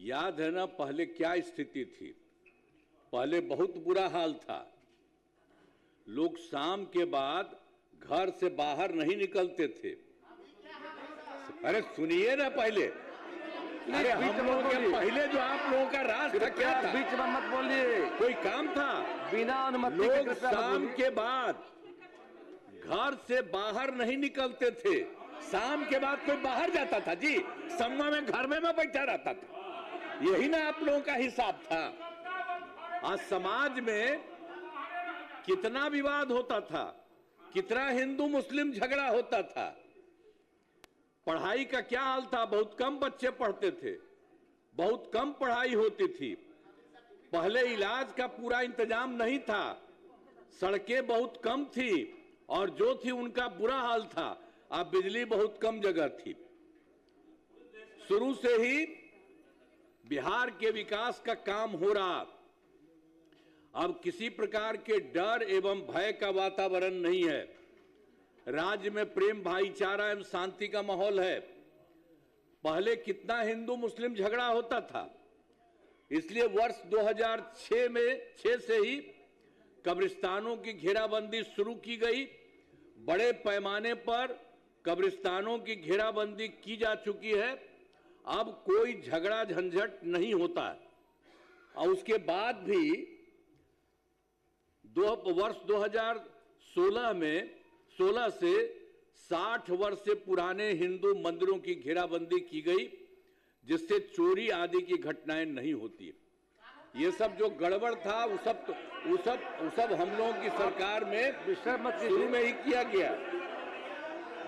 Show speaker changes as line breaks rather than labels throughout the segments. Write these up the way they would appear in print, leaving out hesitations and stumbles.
याद है ना पहले क्या स्थिति थी? पहले बहुत बुरा हाल था। लोग शाम के बाद घर से बाहर नहीं निकलते थे। अरे सुनिए ना पहले, अरे हम लोग के पहले जो आप लोगों का राज था क्या था?
बीच में मत बोलिए,
कोई काम था?
बिना अनुमति
लोग शाम के बाद घर से बाहर नहीं निकलते थे। शाम के बाद कोई बाहर जाता था जी? सम्मा में घर में मैं बैठा रहता था। यही ना आप लोगों का हिसाब था। आज समाज में कितना विवाद होता था, कितना हिंदू मुस्लिम झगड़ा होता था। पढ़ाई का क्या हाल था? बहुत कम बच्चे पढ़ते थे, बहुत कम पढ़ाई होती थी। पहले इलाज का पूरा इंतजाम नहीं था, सड़कें बहुत कम थी और जो थी उनका बुरा हाल था। अब बिजली बहुत कम जगह थी। शुरू से ही बिहार के विकास का काम हो रहा। अब किसी प्रकार के डर एवं भय का वातावरण नहीं है। राज्य में प्रेम, भाईचारा एवं शांति का माहौल है। पहले कितना हिंदू मुस्लिम झगड़ा होता था, इसलिए वर्ष 2006 से ही कब्रिस्तानों की घेराबंदी शुरू की गई। बड़े पैमाने पर कब्रिस्तानों की घेराबंदी की जा चुकी है। अब कोई झगड़ा झंझट नहीं होता है। और उसके बाद भी वर्ष 2016 से 60 वर्ष से पुराने हिंदू मंदिरों की घेराबंदी की गई, जिससे चोरी आदि की घटनाएं नहीं होती। ये सब जो गड़बड़ था वो सब हम लोगों की सरकार में शुरू में ही किया गया।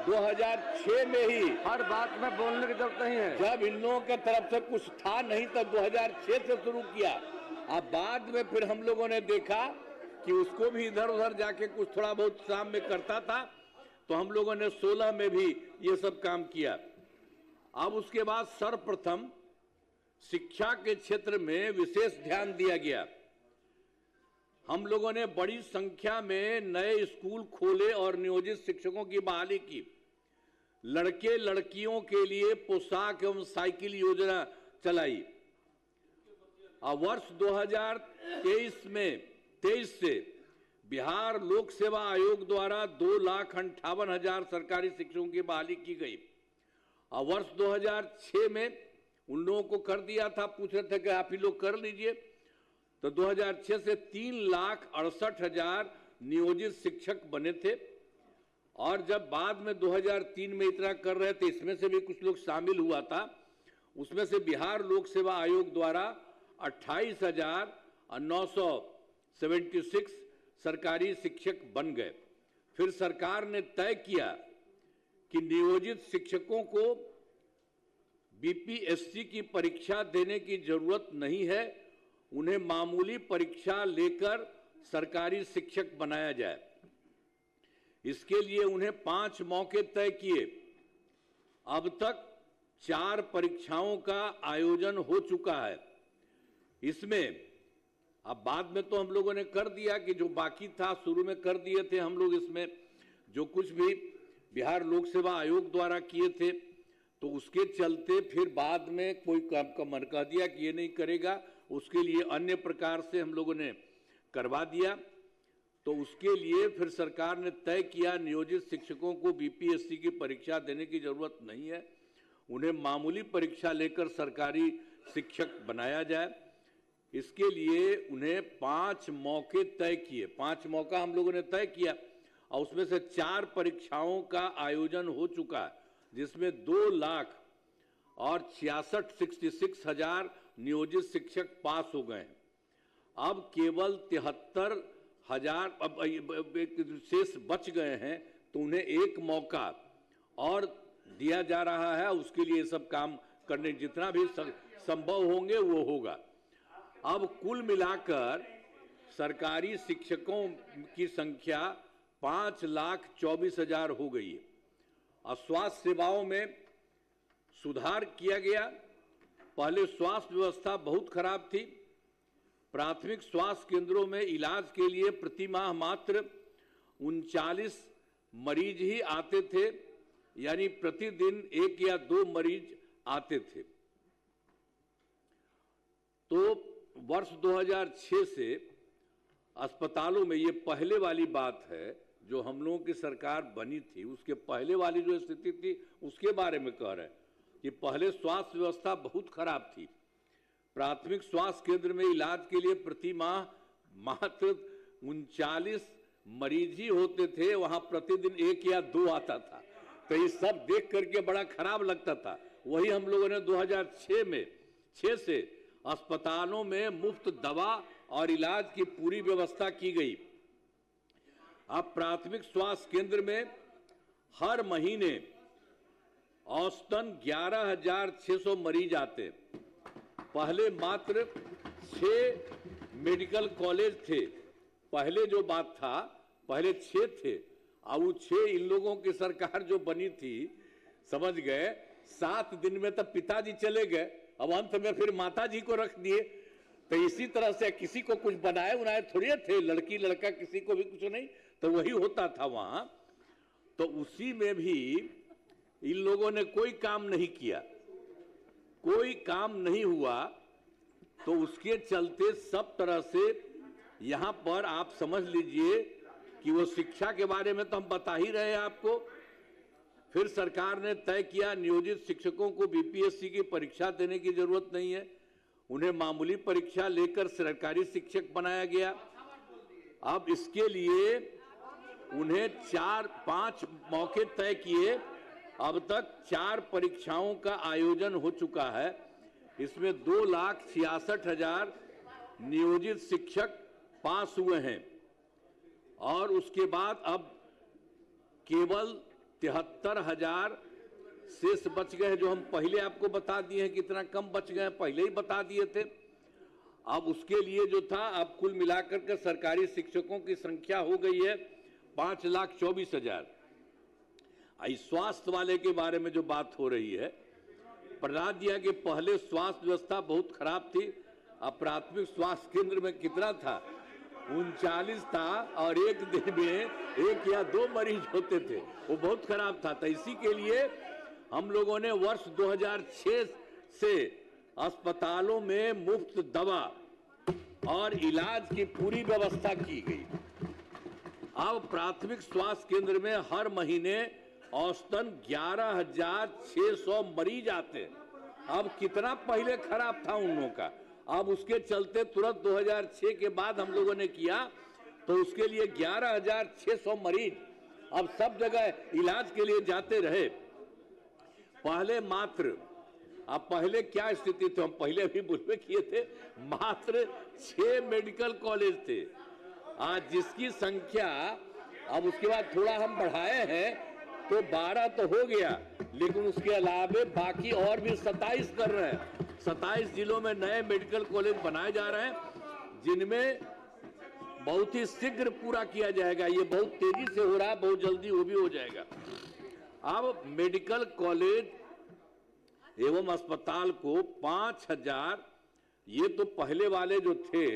2006 में ही।
हर बात में बोलने की जरूरत नहीं है।
जब इन लोगों की तरफ से कुछ था नहीं तब 2006 से शुरू किया। अब बाद में फिर हम लोगों ने देखा कि उसको भी इधर उधर जाके कुछ थोड़ा बहुत शाम में करता था, तो हम लोगों ने 16 में भी ये सब काम किया। अब उसके बाद सर्वप्रथम शिक्षा के क्षेत्र में विशेष ध्यान दिया गया। हम लोगों ने बड़ी संख्या में नए स्कूल खोले और नियोजित शिक्षकों की बहाली की। लड़के लड़कियों के लिए पोशाक एवं साइकिल योजना चलाई। वर्ष 2023 से बिहार लोक सेवा आयोग द्वारा 2,58,000 सरकारी शिक्षकों की बहाली की गई। और वर्ष 2006 में उन लोगों को कर दिया था, पूछ रहे थे कि आप ही लोग कर लीजिए, तो 2006 से 3,68,000 नियोजित शिक्षक बने थे। और जब बाद में 2003 में इतना कर रहे थे, इसमें से भी कुछ लोग शामिल हुआ था। उसमें से बिहार लोक सेवा आयोग द्वारा 28,976 सरकारी शिक्षक बन गए। फिर सरकार ने तय किया कि नियोजित शिक्षकों को बीपीएससी की परीक्षा देने की जरूरत नहीं है, उन्हें मामूली परीक्षा लेकर सरकारी शिक्षक बनाया जाए। इसके लिए उन्हें 5 मौके तय किए। अब तक 4 परीक्षाओं का आयोजन हो चुका है। इसमें अब बाद में तो हम लोगों ने कर दिया कि जो बाकी था शुरू में कर दिए थे हम लोग। इसमें जो कुछ भी बिहार लोक सेवा आयोग द्वारा किए थे, तो उसके चलते फिर बाद में कोई काम का मन कह दिया कि ये नहीं करेगा, उसके लिए अन्य प्रकार से हम लोगों ने करवा दिया। तो उसके लिए फिर सरकार ने तय किया नियोजित शिक्षकों को बीपीएससी की परीक्षा देने की जरूरत नहीं है, उन्हें मामूली परीक्षा लेकर सरकारी शिक्षक बनाया जाए। इसके लिए उन्हें 5 मौके तय किए। 5 मौका हम लोगों ने तय किया और उसमें से 4 परीक्षाओं का आयोजन हो चुका है, जिसमें 2,66,000 नियोजित शिक्षक पास हो गए हैं। अब केवल 73,000 शेष बच गए हैं, तो उन्हें 1 मौका और दिया जा रहा है। उसके लिए सब काम करने जितना भी संभव होंगे वो होगा। अब कुल मिलाकर सरकारी शिक्षकों की संख्या 5,24,000 हो गई है। और स्वास्थ्य सेवाओं में सुधार किया गया। पहले स्वास्थ्य व्यवस्था बहुत खराब थी। प्राथमिक स्वास्थ्य केंद्रों में इलाज के लिए प्रति माह मात्र 39 मरीज ही आते थे, यानी प्रतिदिन 1 या 2 मरीज आते थे। तो वर्ष 2006 से अस्पतालों में, ये पहले वाली बात है जो हम लोगों की सरकार बनी थी, उसके पहले वाली जो स्थिति थी उसके बारे में कह रहे हैं कि पहले स्वास्थ्य व्यवस्था बहुत खराब थी। प्राथमिक स्वास्थ्य केंद्र में इलाज के लिए प्रति माह मात्र 39 मरीज ही होते थे, वहां प्रतिदिन 1 या 2 आता था। तो ये सब देख करके बड़ा खराब लगता था। वही हम लोगों ने 2006 से अस्पतालों में मुफ्त दवा और इलाज की पूरी व्यवस्था की गई। अब प्राथमिक स्वास्थ्य केंद्र में हर महीने औसतन 11,600 मरीज आते। पहले मात्र 6 मेडिकल कॉलेज थे। पहले जो बात था, पहले 6 थे। अब वो 6 इन लोगों की सरकार जो बनी थी, समझ गए, 7 दिन में तो पिताजी चले गए, अब अंत में फिर माताजी को रख दिए। तो इसी तरह से किसी को कुछ बनाए उनाए थोड़ी थे, लड़की लड़का किसी को भी कुछ नहीं, तो वही होता था वहां। तो उसी में भी इन लोगों ने कोई काम नहीं किया, कोई काम नहीं हुआ। तो उसके चलते सब तरह से यहां पर आप समझ लीजिए कि वो शिक्षा के बारे में तो हम बता ही रहे हैं आपको। फिर सरकार ने तय किया नियोजित शिक्षकों को बीपीएससी की परीक्षा देने की जरूरत नहीं है, उन्हें मामूली परीक्षा लेकर सरकारी शिक्षक बनाया गया। अब इसके लिए उन्हें 4-5 मौके तय किए। अब तक 4 परीक्षाओं का आयोजन हो चुका है। इसमें 2,66,000 नियोजित शिक्षक पास हुए हैं और उसके बाद अब केवल 73,000 शेष बच गए, जो हम पहले आपको बता दिए हैं कितना कम बच गए, पहले ही बता दिए थे। अब उसके लिए जो था, अब कुल मिलाकर के सरकारी शिक्षकों की संख्या हो गई है 5,24,000। स्वास्थ्य वाले के बारे में जो बात हो रही है, बता दिया कि पहले स्वास्थ्य व्यवस्था बहुत खराब थी। अब प्राथमिक स्वास्थ्य केंद्र में कितना था, 39 था और एक दिन में 1 या 2 मरीज होते थे, वो बहुत खराब था। तो इसी के लिए हम लोगों ने वर्ष 2006 से अस्पतालों में मुफ्त दवा और इलाज की पूरी व्यवस्था की गई। अब प्राथमिक स्वास्थ्य केंद्र में हर महीने औसतन 11,600 मरीज आते। अब कितना पहले खराब था उन लोगों का, अब उसके चलते तुरंत 2006 के बाद हम लोगों ने किया, तो उसके लिए 11,600 मरीज अब सब जगह इलाज के लिए जाते रहे। पहले मात्र, अब पहले क्या स्थिति थी, हम पहले भी बुलवे किए थे, मात्र 6 मेडिकल कॉलेज थे। आज जिसकी संख्या, अब उसके बाद थोड़ा हम बढ़ाए हैं तो 12 तो हो गया, लेकिन उसके अलावा बाकी और भी 27 कर रहे हैं। 27 जिलों में नए मेडिकल कॉलेज बनाए जा रहे हैं, जिनमें बहुत ही शीघ्र पूरा किया जाएगा। ये बहुत तेजी से हो रहा है, बहुत जल्दी वो भी हो जाएगा। अब मेडिकल कॉलेज एवं अस्पताल को 5,000, ये तो पहले वाले जो थे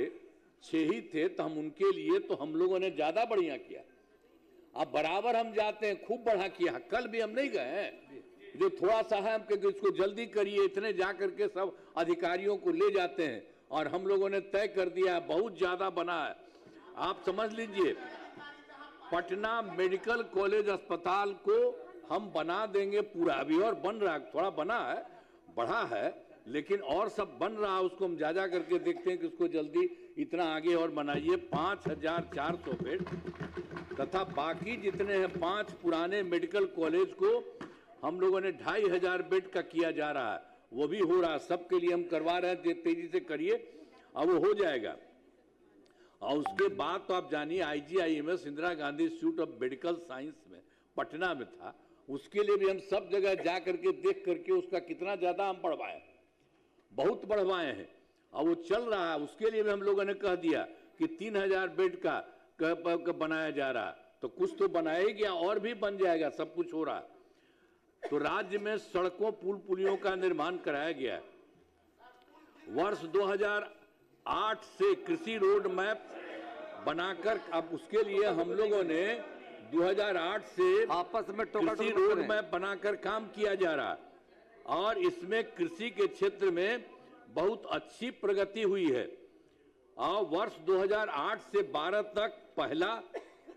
6 ही थे, तो हम उनके लिए तो हम लोगों ने ज्यादा बढ़िया किया। अब बराबर हम जाते हैं, खूब बढ़ा किया। कल भी हम नहीं गए हैं, जो थोड़ा सा है हम कि इसको जल्दी करिए, इतने जा करके सब अधिकारियों को ले जाते हैं और हम लोगों ने तय कर दिया है, बहुत ज्यादा बना है। आप समझ लीजिए, पटना मेडिकल कॉलेज अस्पताल को हम बना देंगे पूरा। अभी और बन रहा है, थोड़ा बना है, बढ़ा है, लेकिन और सब बन रहा है। उसको हम जा करके देखते हैं कि उसको जल्दी इतना आगे और बनाइए। 5,400 बेड तथा बाकी जितने हैं 5 पुराने मेडिकल कॉलेज को हम लोगों ने 2,500 बेड का किया जा रहा है, वो भी हो रहा है। सबके लिए हम करवा रहे हैं, तेजी से करिए, अब वो हो जाएगा। और उसके बाद तो आप जानिए IGIMS Indira Gandhi institute of medical science में पटना में था, उसके लिए भी हम सब जगह जा करके देख करके उसका कितना ज्यादा हम बढ़वाए, बहुत बढ़वाए हैं और वो चल रहा है। उसके लिए भी हम लोगों ने कह दिया कि 3,000 बेड का बनाया जा रहा है, तो कुछ तो बनाया ही गया और भी बन जाएगा, सब कुछ हो रहा है। तो राज्य में सड़कों पुल पुलियों का निर्माण कराया गया है। वर्ष 2008 से कृषि रोड मैप बनाकर, अब उसके लिए हम लोगों ने 2008 से
आपस में
कृषि रोड मैप बनाकर काम किया जा रहा है और इसमें कृषि के क्षेत्र में बहुत अच्छी प्रगति हुई है। और वर्ष 2008 से 12 तक पहला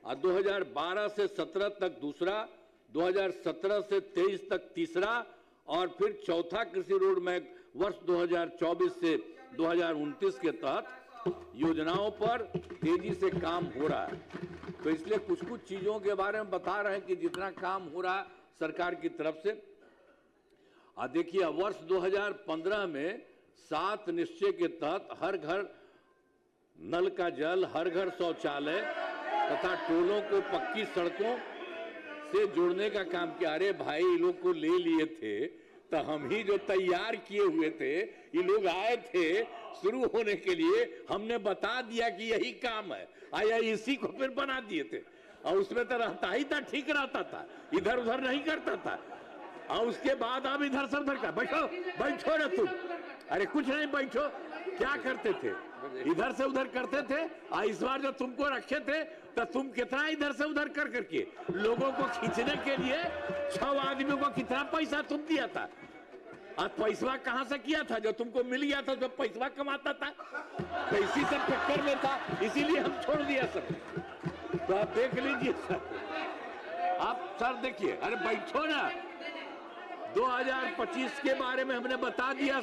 और 2012 से 17 तक दूसरा, 2017 से 23 तक तीसरा और फिर चौथा कृषि रोड मैप वर्ष 2024 से 2029 के तहत योजनाओं पर तेजी से काम हो रहा है। तो इसलिए कुछ कुछ चीजों के बारे में बता रहे हैं कि जितना काम हो रहा है सरकार की तरफ से। देखिए वर्ष 2015 में 7 निश्चय के तहत हर घर नल का जल, हर घर शौचालय तथा टोलों को पक्की सड़कों से जोड़ने का काम किया। अरे भाई, ये लोग को ले लिए थे तो हम ही जो तैयार किए हुए थे, ये लोग आए थे शुरू होने के लिए, हमने बता दिया कि यही काम है, आया इसी को फिर बना दिए थे। और उसमें तो रहता ही था, ठीक रहता था, इधर उधर नहीं करता था। और उसके बाद अब इधर से उधर का बैठो बैठो ना तुम, अरे कुछ नहीं बैठो, क्या करते थे इधर से उधर करते थे। और इस बार जो तुमको रखे थे तो तुम कितना इधर से उधर कर करके लोगों को खींचने के लिए 6 आदमियों को कितना पैसा तुम दिया था। और पैसा कहां से किया था? जो तुमको मिल गया था तो पैसा कमाता था, तो इसी सब चक्कर में था, इसीलिए हम छोड़ दिया सब। तो आप देख लीजिए सर, आप सर देखिए, अरे बैठो ना, 2025 के बारे में हमने बता दिया।